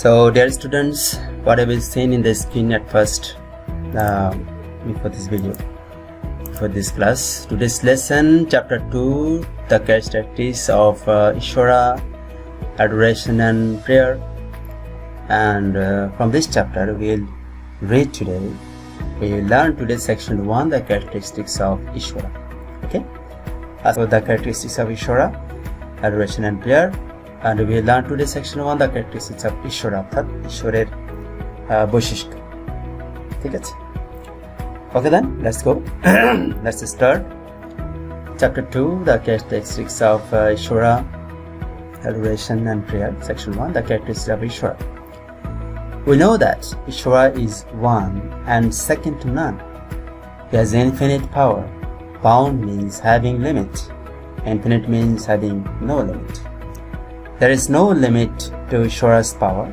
So dear students, what have you seen in the screen at first before this video, for this class? Today's lesson, chapter 2, the characteristics of Ishvara, adoration and prayer. And from this chapter we will read today, we will learn today section 1, the characteristics of Ishvara. Okay? So the characteristics of Ishvara, adoration and prayer. And we will learn today section 1, the characteristics of Ishvara, অর্থাৎ ঈশ্বরের বৈশিষ্ট্য। ঠিক আছে? Okay then, let's go. Let's start. Chapter 2, the characteristics of Ishvara, adoration and prayer. Section 1, the characteristics of Ishvara. We know that Ishvara is one and second to none. He has infinite power. Bound means having limit. Infinite means having no limit. There is no limit to Ishvara's power.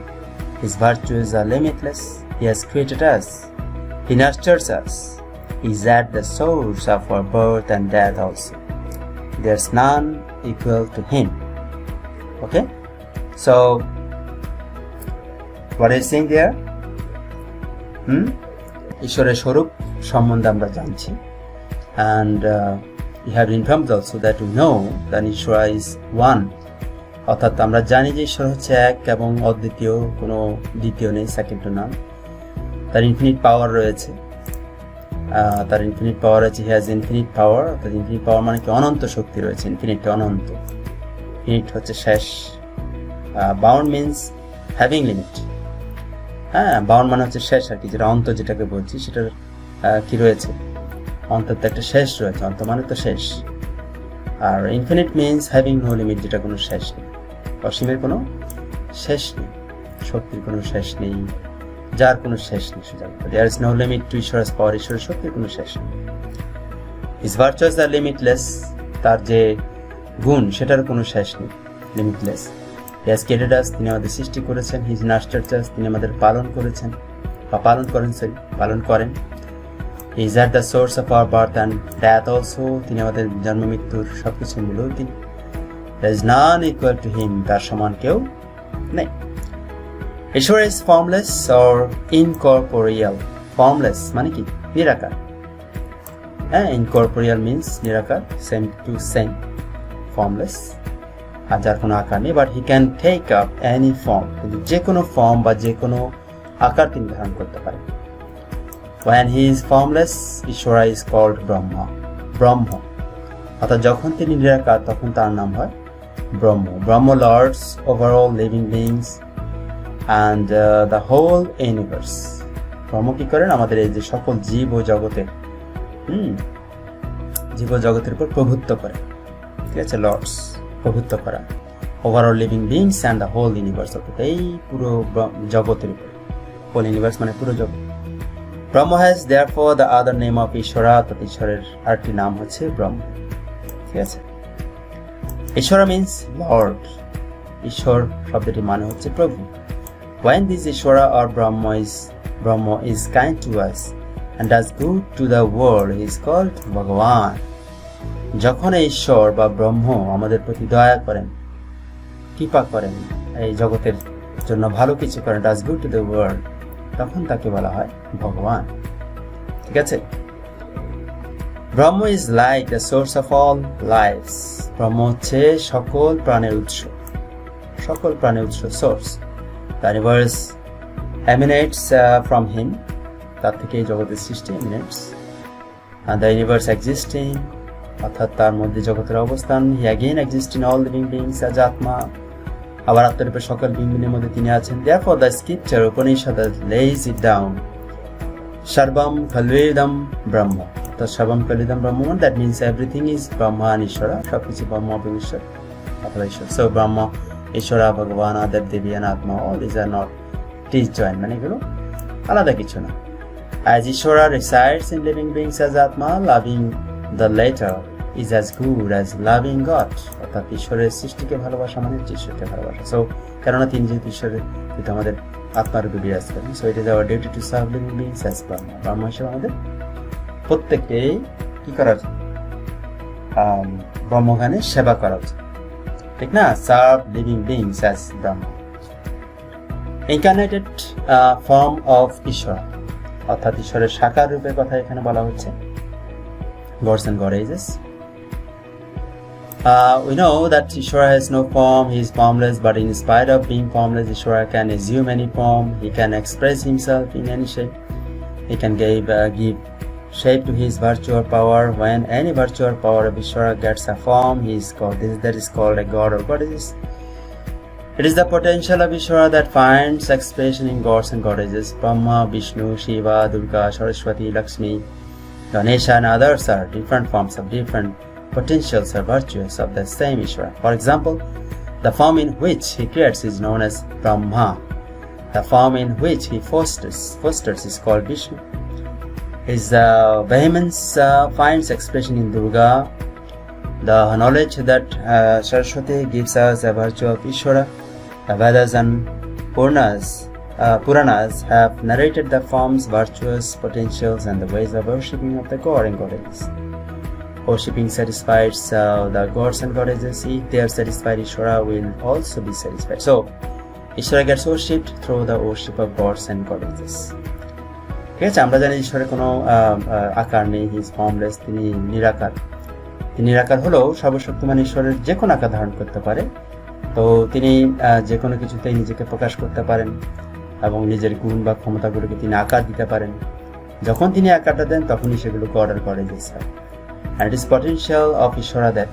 His virtues are limitless. He has created us. He nurtures us. He is at the source of our birth and death also. There is none equal to him. Okay? So, what is saying there? Ishvara Swarup সম্বন্ধে আমরা জানছি. And we have informed also that we know that Ishvara is one. অর্থাৎ আমরা জানি যে ঈশ্বর হচ্ছে এক এবং অদ্বিতীয়, কোনো দ্বিতীয় নেই, সেকেন্ড টু নান। তার ইনফিনিট পাওয়ার রয়েছে, হি হ্যাজ ইনফিনিট পাওয়ার। অর্থাৎ ইনফিনিট পাওয়ার মানে কি অনন্ত শক্তি রয়েছে, ইনফিনিট অনন্ত, ইনফিনিট হচ্ছে শেষ। Bound means having limit. Bound মানে হচ্ছে শেষ আর কি, যেটা অন্ত যেটাকে বলছি সেটার কি রয়েছে, অন্তত একটা শেষ রয়েছে, অন্ত মানে তো শেষ। আর infinite means having no limit, যেটা কোনো শেষ নেই, অসীমের কোনো শেষ নেই, শক্তির কোনো শেষ নেই, যার কোনো শেষ নেই। There is no limit to Ishwara's power, ঈশ্বরের শক্তির কোনো শেষ নেই। হিজ ভার্চুয়াস আর লিমিটলেস, তার যে গুণ সেটার কোনো শেষ নেই, লিমিটলেস। হি হ্যাজ ক্রিয়েটেড আস, তিনি আমাদের সৃষ্টি করেছেন। হিজ নার্চারড আস, তিনি আমাদের পালন করেছেন বা পালন করেন। He is at the source of our birth and death also, তিনি আমাদের জন্ম মৃত্যুর সবকিছুর মূল তিনি। There is none equal to him, তার সমান কেউ নেই। Ishvara is formless or incorporeal. Formless মানে কি? নিরাকার। Incorporeal means নিরাকার, same to same, formless, আর যার কোনো আকার নেই। But he can take up any form, কিন্তু যে কোনো ফর্ম বা যে কোনো আকার তিনি ধারণ করতে পারেন। When he is formless, Ishvara is called Brahma. Brahma. অর্থাৎ যখন তিনি নিরাকার তখন তার নাম হয় ব্রহ্ম। Brahma lords over all living beings and the whole universe. ব্রহ্ম কি করেন? আমাদের এই যে সকল জীব ও জগতের উপর প্রভুত্ব করে। ঠিক আছে? লর্ডস, প্রভুত্ব করা। Over all living beings and the whole universe. অর্থাৎ এই পুরো জগতের উপর। হোল ইউনিভার্স মানে পুরো জগৎ। Brahma has therefore the other name of Ishvara, অর্থাৎ ঈশ্বরের আরেকটি নাম হচ্ছে ব্রহ্ম। ঠিক আছে? Ishvara means Lord. ঈশ্বর শব্দটি মানে হচ্ছে প্রভু। When this Ishvara or Brahma is kind to us and does good to the world, he is called Bhagavan. যখন এই ঈশ্বর বা ব্রহ্ম আমাদের প্রতি দয়া করেন, কৃপা করেন, এই জগতের জন্য ভালো কিছু করেন, does good to the world, তখন তাকে বলা হয় ভগবান। ঠিক আছে? Brahma is like the source of all lives. Brahma হচ্ছে সকল প্রাণের উৎস, source. The universe emanates from him, তার থেকে এই জগতের সৃষ্টি, এমিনেটস। দ্য ইউনিভার্স এক্সিস্টিং, অর্থাৎ তার মধ্যে জগতের অবস্থান। He again exist in all living beings, আজ আত্মা, আবার আত্মারূপে সকল বিম্বিনের মধ্যে তিনি আছেন। Therefore the scripture Upanishad lays it down. Sarvam Khalvedam Brahma. The Sarvam Khalvedam Brahma, that means everything is Brahma and Ishvara. সবকিছু ব্রহ্ম এবং ঈশ্বর, অথবা ঈশ্বর। So Brahma, Ishvara, Bhagavana, Dev Devi and Atma, all these are not disjoint, মানে এগুলো আলাদা কিছু না। As Ishvara resides in living beings as Atma, loving the latter is as good as loving God. অর্থাৎ ঈশ্বরের সৃষ্টিকে ভালোবাসা মানে ঈশ্বরকে ভালোবাসা। সো কেননা তিনি যেহেতু ঈশ্বরের, যেহেতু আমাদের আত্মারূপে বিরাজ করেন, so it is our duty to serve living beings as Brahma. Brahma হিসেবে আমাদের প্রত্যেককেই কি করা উচিত? ব্রহ্মজ্ঞানের সেবা করা উচিত, ঠিক না? Serve living beings as Brahma. Incarnated form of Ishwara, অর্থাৎ ঈশ্বরের সাকার রূপের কথা এখানে বলা হচ্ছে, gods and goddesses. We know that Ishvara has no form, he is formless, but in spite of being formless, Ishvara can assume any form, he can express himself in any shape, he can give shape to his virtue or power. When any virtue or power of Ishvara gets a form, that is called a god or goddess. It is the potential of Ishvara that finds expression in gods and goddesses. Brahma, Vishnu, Shiva, Durga, Saraswati, Lakshmi, Ganesha and others are different forms of different potentials or virtues of the same Ishvara. For example, the form in which he creates is known as Brahma. The form in which he fosters is called Vishnu. His vehemence finds expression in Durga. The knowledge that Saraswati gives us a virtue of Ishvara. The Vedas and Puranas have narrated the forms, virtues, potentials, and the ways of worshipping of the god and goddesses. Worshipping satisfies the gods and goddesses. If they are satisfied, Ishvara will also be satisfied. So, Ishvara gets worshipped through the worship of gods and goddesses. ঠিক আছে, আমরা জানি ঈশ্বরের কোনো আকার নেই, he is ফর্মলেস, তিনি নিরাকার। তিনি নিরাকার হলেও সর্বশক্তিমান ঈশ্বরের যে কোনো আকার ধারণ করতে পারে। তো তিনি যে কোনো কিছুতেই নিজেকে প্রকাশ করতে পারেন এবং নিজের গুণ বা ক্ষমতাগুলোকে তিনি আকার দিতে পারেন। যখন তিনি আকারটা দেন তখনই সেগুলো গড আর গডেস হয়। And it is potential of Ishvara that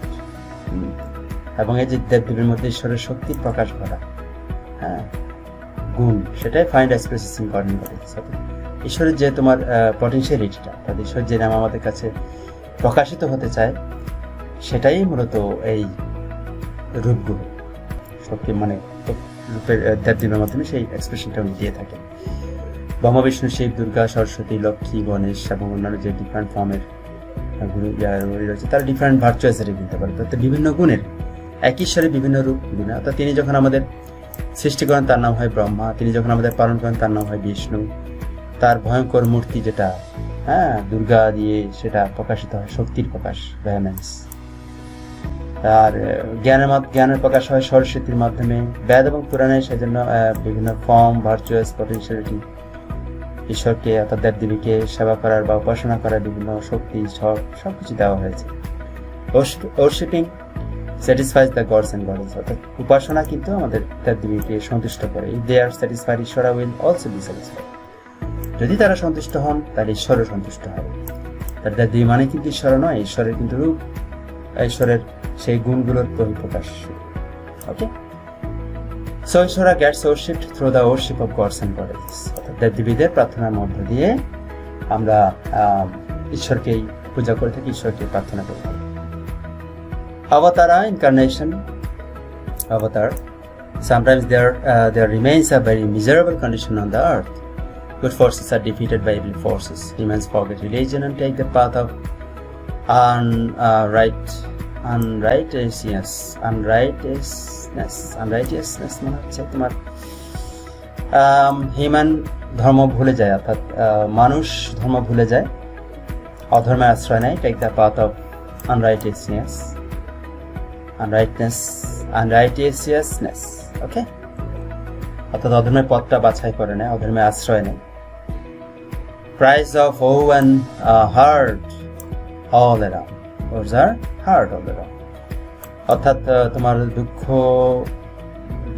এবং এই যে দেবদেবীর মধ্যে ঈশ্বরের শক্তির প্রকাশ ঘটা, হ্যাঁ, গুণ, সেটাই find expresses in god and goddess. ঈশ্বরের যে তোমার পটেনশিয়ালিটিটা, অর্থাৎ ঈশ্বর যে নাম আমাদের কাছে প্রকাশিত হতে চায়, সেটাই মূলত এই রূপগুলো, শক্তি মানে রূপের দেবদেবীর মাধ্যমে সেই এক্সপ্রেশনটা উনি দিয়ে থাকেন। ব্রহ্মা, বিষ্ণু, শিব, দুর্গা, সরস্বতী, লক্ষ্মী, গণেশ এবং অন্যান্য যে ডিফারেন্ট ফর্মের রয়েছে, তারা ডিফারেন্ট ভার্চুয়াস দিতে পারে। তাতে বিভিন্ন গুণের এক ঈশ্বরের বিভিন্ন রূপ গুণ। অর্থাৎ তিনি যখন আমাদের সৃষ্টি করেন তার নাম হয় ব্রহ্মা, তিনি যখন আমাদের পালন করেন তার নাম হয় বিষ্ণু, তার ভয়ঙ্কর মূর্তি যেটা, হ্যাঁ, দুর্গা দিয়ে সেটা প্রকাশিত হয় শক্তির প্রকাশ, ভেহেমেন্স। আর জ্ঞানের প্রকাশ হয় সরস্বতীর মাধ্যমে। বেদ এবং পুরাণে সেজন্য বিভিন্ন ফর্ম, ভার্চুয়াস, পটেনশিয়ালিটি, ঈশ্বরকে অর্থাৎ দেবদেবীকে সেবা করার বা উপাসনা করার বিভিন্ন শক্তি সবকিছু দেওয়া হয়েছে। Worshipping satisfies the gods and goddess, অর্থাৎ উপাসনা কিন্তু আমাদের দেবদেবীকে সন্তুষ্ট করে। If they are satisfied, Ishwara will also be satisfied. যদি তারা সন্তুষ্ট হন তাহলে ঈশ্বরও সন্তুষ্ট হয়। তার দেবদেবী মানে কিন্তু ঈশ্বর নয়, ঈশ্বরের কিন্তু রূপ, ঈশ্বরের সেই গুণগুলোর বহিঃপ্রকাশ। Okay, so Ishwara gets worshipped through the worship of gods and goddesses, অর্থাৎ দেবদেবীদের প্রার্থনার মধ্য দিয়ে আমরা ঈশ্বরকেই পূজা করে থাকি, ঈশ্বরকে প্রার্থনা করে থাকি। Avatara, incarnation, avatar. Sometimes there remains a very miserable condition on the earth. Good forces are defeated by evil forces. Humans forget religion and take the path of unrighteousness মানে হচ্ছে তোমার হিউম্যান ধর্ম ভুলে যায়, অর্থাৎ মানুষ ধর্ম ভুলে যায়, অধর্মের আশ্রয় নেয়। Take the path of unrighteousness, okay, অর্থাৎ অধর্মের পথটা বাছাই করে নেয়, অধর্মের আশ্রয় নেয়। Cries of woe and heard all around, words are heard all around, অর্থাৎ তোমার দুঃখ,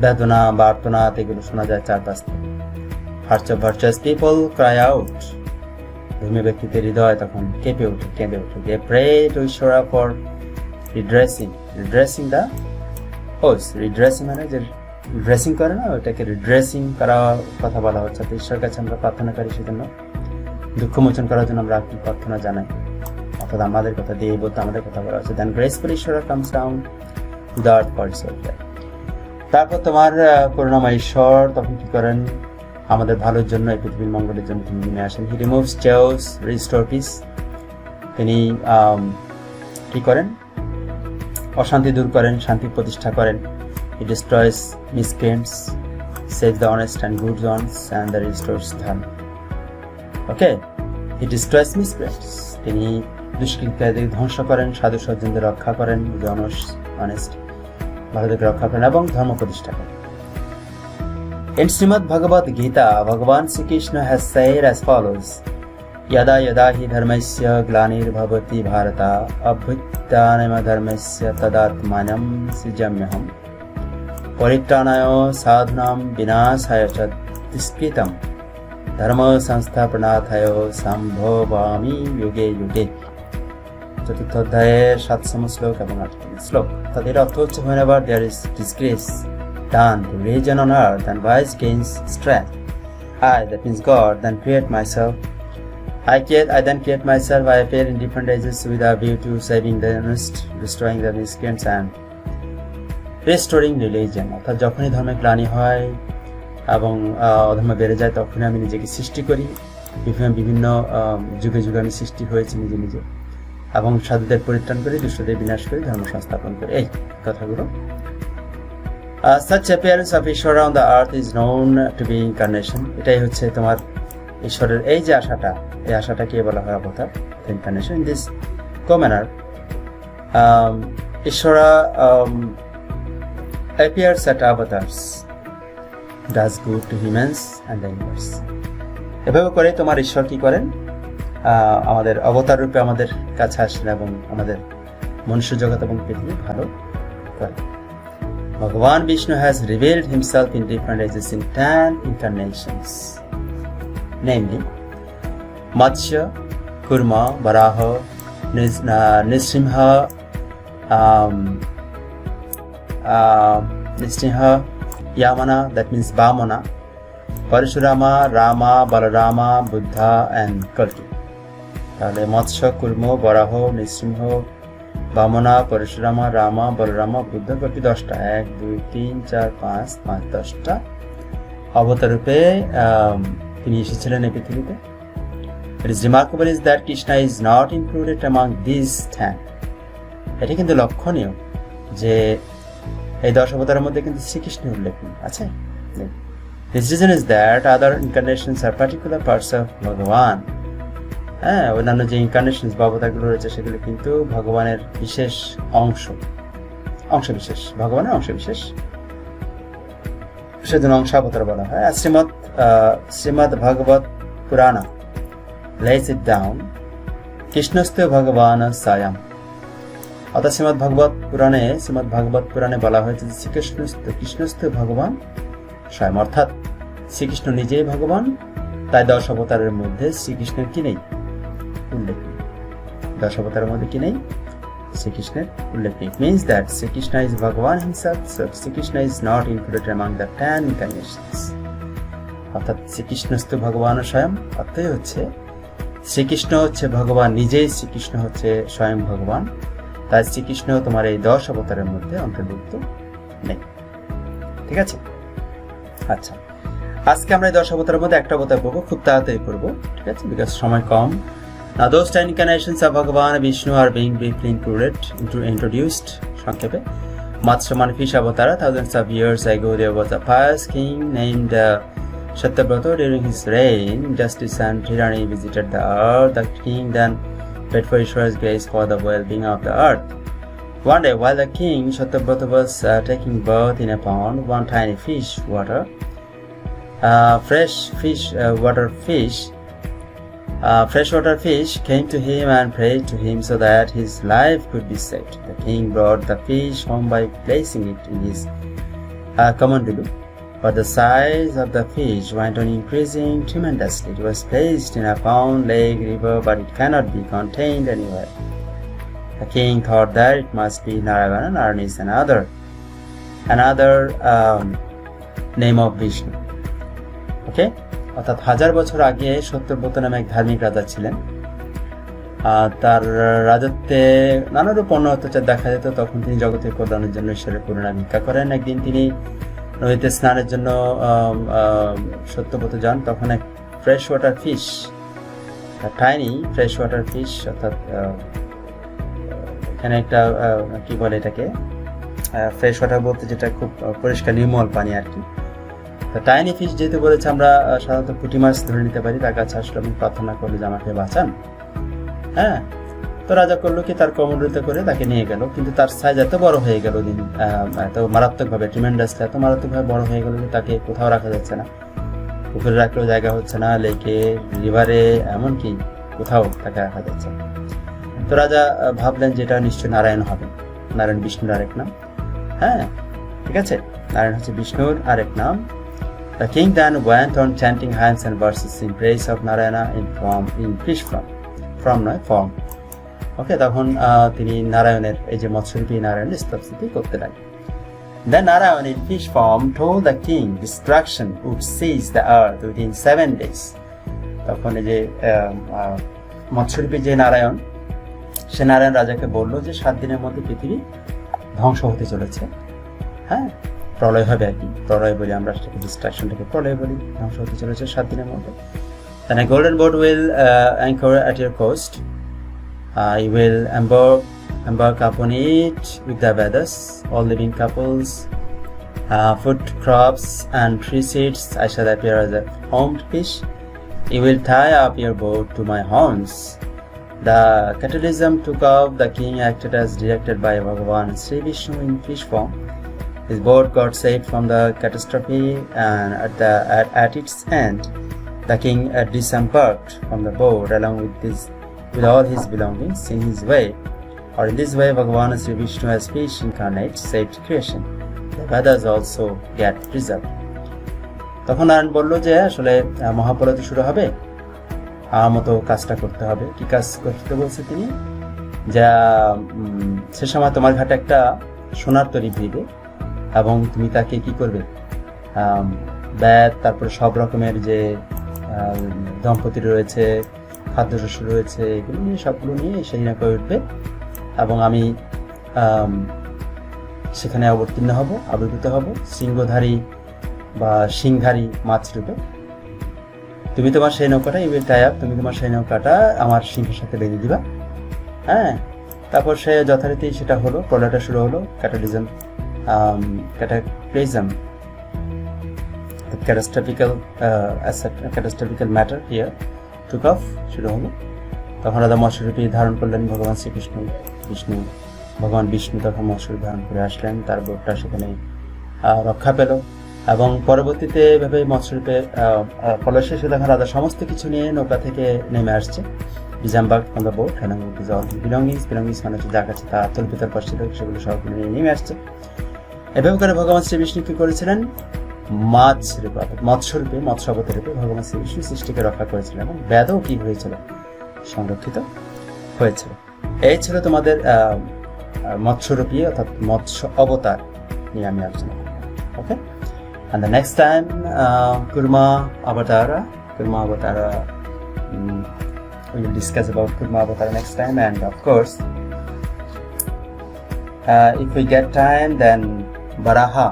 বেদনা বা আর্তনাদ এগুলো শোনা যায় চারপাশ থেকে। Hearts of virtuous people cry out, ধর্মীয় ব্যক্তিদের হৃদয় তখন কেঁপে ওঠে, কেঁদে ওঠে। They pray to Ishvara for redressing the cause. redressing মানে যে ড্রেসিং করে না, ওটাকে রিড্রেসিং করার কথা বলা হচ্ছে। ঈশ্বরের কাছে আমরা প্রার্থনা করি, সেজন্য দুঃখ মোচন করার জন্য আমরা কি প্রার্থনা জানাই, অর্থাৎ আমাদের কথা দিয়ে বলতে আমাদের কথা বলা হচ্ছে। দেন গ্রেসফুল ঈশ্বর comes down to the earth for his welfare. তারপর তোমার করুণাময় ঈশ্বর তখন কি করেন, আমাদের ভালোর জন্য, এই পৃথিবীর মঙ্গলের জন্য তিনি নেমে আসেন। হি রিমুভস chaos, রিস্টোর পিস, তিনি কি করেন, অশান্তি দূর করেন, শান্তি প্রতিষ্ঠা করেন। He destroys miscreants, saves the honest and good ones, and the restores dharma. Okay, he destroys miscreants, তিনি দুষ্কৃতকারীদের ধ্বংস করেন, সাধু সজ্জনদের রক্ষা করেন, অনেস্ট ভালোদেরকে রক্ষা করেন এবং ধর্ম প্রতিষ্ঠা করেন। In Srimad Bhagavad Gita, Bhagavan Sri Krishna has said as follows: Yada yada hi dharmasya glanirvavati bharata abhyutanama dharmasya tadatmanam srijamyaham paritranaya sadhunam vinashaya cha tiskritam dharma সংস্থাপনাথায় সম্ভবামি যুগে যুগে। চতুর্থ অধ্যায়ের 7তম শ্লোক এবং 8তম শ্লোক। তাদের অর্থ হচ্ছে, whenever there is disgrace done to religion on earth and vice gains strength, I, that means God, then create myself. I then create myself. I appear in different ages with a view to saving the innocent, destroying the miscreants and restoring religion. অর্থাৎ যখনই ধর্মে গ্লানি হয় এবং অধর্ম বেড়ে যায়, তখন আমি নিজেকে সৃষ্টি করি। বিভিন্ন যুগে যুগে আমি সৃষ্টি হয়েছি নিজে নিজে, এবং সাধুদের পরিত্রাণ করি, দুষ্টদের বিনাশ করি, ধর্ম সংস্থাপন করি। এই কথাগুলো। Such appearance of Ishvara on the earth is known to be incarnation. এটাই হচ্ছে তোমার ঈশ্বরের এই যে আশাটা, এই আশাটাকে বলা হয় অবতার, incarnation. In this co-manner, Ishvara appears at avatars, does good to humans and the universe. এভাবে করে তোমার ঈশ্বর কি করেন? আমাদের অবতার রূপে আমাদের কাছে আসেন এবং আমাদের মনুষ্য জগৎ এবং পৃথিবী ভালো করেন। Bhagavan Vishnu has revealed himself in different ages in 10 incarnations, namely Matsya, Kurma, Varaha, Nrsimha, Yamana, that means Vamana, Parashurama, Rama, Balarama, Buddha and Kalki. তাহলে মৎস্য, কুর্ম, বরাহ, নৃসিংহ, বামনা, পরশুরামা, রামা, বলরামা, বুদ্ধ, কল্কি 10টা। 1 2 3 4 5 5 10টা অবতার রূপে তিনি এসেছিলেন এই পৃথিবীতে। It is remarkable is that Krishna is not included among these 10. এটি কিন্তু লক্ষণীয় যে এই 10 অবতারের মধ্যে কিন্তু শ্রীকৃষ্ণের উল্লেখ আছে। This reason is that other incarnations are particular parts of Bhagavan. অন্যান্য যে ইনকার্নেশন বা অবতারগুলো রয়েছে সেগুলো কিন্তু ভগবানের বিশেষ অংশবিশেষ, ভগবানের অংশবিশেষ, সেজন্য অংশাবতার বলা হয়। Shrimad Bhagavata Purana lays it down, কৃষ্ণস্থ ভগবান স্বয়ং। অর্থাৎ শ্রীমদ ভাগবত পুরাণে বলা হয়েছে যে কৃষ্ণস্থ ভগবান স্বয়ং, অর্থাৎ শ্রীকৃষ্ণ নিজেই ভগবান। তাই 10 অবতারের মধ্যে শ্রীকৃষ্ণের কি নেই? উল্লেখ নেই। 10 অবতারের মধ্যে কি নেই? শ্রীকৃষ্ণের উল্লেখ নেই। It means that Sri Krishna is Bhagavan himself, so Sri Krishna is not included among the 10 incarnations. অর্থাৎ শ্রীকৃষ্ণস্থ ভগবান স্বয়ং অর্থই হচ্ছে শ্রীকৃষ্ণ হচ্ছে ভগবান নিজেই, শ্রীকৃষ্ণ হচ্ছে স্বয়ং ভগবান। তাই শ্রীকৃষ্ণ তোমার এই 10 অবতারের মধ্যে অন্তর্ভুক্ত নেই। ঠিক আছে? আচ্ছা, আজকে আমরা এই 10 অবতারের মধ্যে একটা অবতার পড়বো, খুব তাড়াতাড়ি পড়বো, ঠিক আছে, বিকজ সময় কম। Now those 10 incarnations of Bhagavan Vishnu are being briefly introduced. সংক্ষেপে, Matsyaman fish avatar. Thousands of years ago there was a pious king named Chap-02. During his reign, justice and tyranny visited the earth. The king then prayed for Ishvara's grace for the well-being of the earth. One day, while the king Chap-02 was taking bath in a pond, one tiny freshwater fish came to him and prayed to him so that his life could be saved. The king brought the fish home by placing it in his kamandulu, but the size of the fish went on increasing tremendously. It was placed in a pond, lake, river, but it cannot be contained anywhere. The king thought that it must be Narayana. Narayana is another name of Vishnu. Okay? অর্থাৎ 1000 বছর আগে সত্যব্রত নামে এক ধার্মিক রাজা ছিলেন। তার রাজত্বে নানারূপ অত্যাচার দেখা যেত। তখন তিনি জগতের কল্যাণের জন্য ঈশ্বরের করুণা ভিক্ষা করেন। একদিন তিনি নদীতে স্নানের জন্য সত্যব্রত যান। তখন এক fresh water fish, tiny fresh water fish, অর্থাৎ এখানে একটা কি বলে এটাকে, ফ্রেশ ওয়াটার বলতে যেটা খুব পরিষ্কার নির্মল পানি আর কি। টাইনি ফিশ যেহেতু বলেছে, আমরা সাধারণত পুঁটি মাছ ধরে নিতে পারি। তার কাছে আসলে আমি প্রার্থনা করলে যে আমাকে বাঁচান। তো রাজা করলো কি, তার কমোডোতে করে তাকে নিয়ে গেল, কিন্তু তার সাইজ এত বড় হয়ে গেল দিন এত মারাত্মকভাবে ট্রিমেন্ডাসলি এত মারাত্মকভাবে বড় হয়ে গেল যে তাকে কোথাও রাখা যাচ্ছে না, পুকুরে রাখলেও জায়গা হচ্ছে না, লেকে, রিভারে, এমনকি কোথাও তাকে রাখা যাচ্ছে না। তো রাজা ভাবলেন যে এটা নিশ্চয়ই নারায়ণ হবে, নারায়ণ বিষ্ণুর আরেক নাম। হ্যাঁ, ঠিক আছে, নারায়ণ হচ্ছে বিষ্ণুর আরেক নাম। The king then went on chanting hymns and verses in praise of Narayana in fish form. ওকে, তখন তিনি নারায়ণের এই যে মৎস্যরূপী নারায়ণের স্তবস্তুতি করতে লাগলেন। Then Narayan in fish form told the king destruction would seize the earth within 7 days. তখন এই যে মৎস্যরূপী যে নারায়ণ, সে নারায়ণ রাজাকে বলল যে 7 দিনের মধ্যে পৃথিবী ধ্বংস হতে চলেছে। হ্যাঁ, প্রলয় হবে আর কি, প্রলয় বলি আমরা সেটাকে, ডিস্ট্রাকশনটাকে প্রলয় বলি, ধ্বংস হতে চলেছে 7 দিনের মধ্যে। Then a golden boat will anchor at your coast. You will embark upon it with the Vedas, all living couples, food crops and tree seeds. I shall appear as a formed fish. You will tie up your boat to my horns. The cataclysm took off. The king acted as directed by Bhagavan Sri Vishnu in fish form. His boat got saved from the catastrophe, and at its end, the king disembarked from the boat along with all his belongings in his way, or in this way, Bhagavan Sri Vishnu as fish incarnate saved creation. The Vedas also get preserved. তখন নারায়ণ বলল যে আসলে মহাপ্রলয় শুরু হবে, আমার মতো কাজটা করতে হবে। কি কাজ করতে বলছে তিনি? যা সে সময় তোমার ঘাটে একটা সোনার তরী ভিড়বে, এবং তুমি তাকে কি করবে, ব্যাগ, তারপরে সব রকমের যে দম্পতি রয়েছে, খাদ্যশস্য রয়েছে, এগুলো নিয়ে সবগুলো নিয়ে সেই নৌকায় উঠবে, এবং আমি সেখানে অবতীর্ণ হব, আবির্ভূত হব সিংহধারী বা সিংধারী মাছ রূপে। তুমি তোমার সেই নৌকাটা, ইউ উইল টাই আপ, তুমি তোমার সেই নৌকাটা আমার সিংহের সাথে বেঁধে দিবা। হ্যাঁ, তারপর সে যথারীতি সেটা হলো, প্রলয়টা শুরু হলো, cataclysm, the catastrophical matter here took off, শুরু হলো। তখন রাজা মৎস্যরূপী ধারণ করলেন ভগবান শ্রীকৃষ্ণ, ভগবান বিষ্ণু তখন মৎস্যরূপ ধারণ করে আসলেন, তার বোটটা সেখানে রক্ষা পেল, এবং পরবর্তীতে এভাবে মৎস্যরূপে প্রলয় শেষে তখন রাজা সমস্ত কিছু নিয়ে নৌকা থেকে নেমে আসছে, ডিসেম্বার্ক ফ্রম দ্য বোট, বিলঙ্গিংস মানে হচ্ছে যা কাছে তা তল্পিতার পাশ ছিল সেগুলো সব নিয়ে নেমে আসছে। এভাবে করে ভগবান শ্রী বিষ্ণু কি করেছিলেন? মৎস্যরূপে, মৎস্য অবতারূপে ভগবান শ্রী বিষ্ণু সৃষ্টিকে রক্ষা করেছিলেন, এবং বেদও কি হয়েছিল? সংরক্ষিত হয়েছিল। এই ছিল তোমাদের মৎস্যরূপী অর্থাৎ মৎস্য অবতার নিয়ে আমি আলোচনা করব। ওকে, and the next time Kurma Avatara, we will discuss about Kurma Avatara next time, and of course if we get time, then Varaha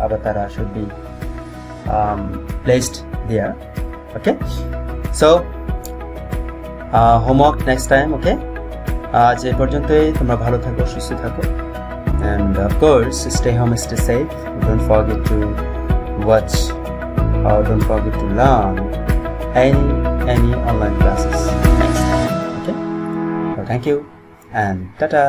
Avatara should be placed there. Okay, so homework next time. Okay, আজ এই পর্যন্তই। তোমরা ভালো থাকো, সুস্থ থাকো, and of course stay home, stay safe. Don't forget to watch or don't forget to learn any online classes next time. Okay, well, thank you and tata.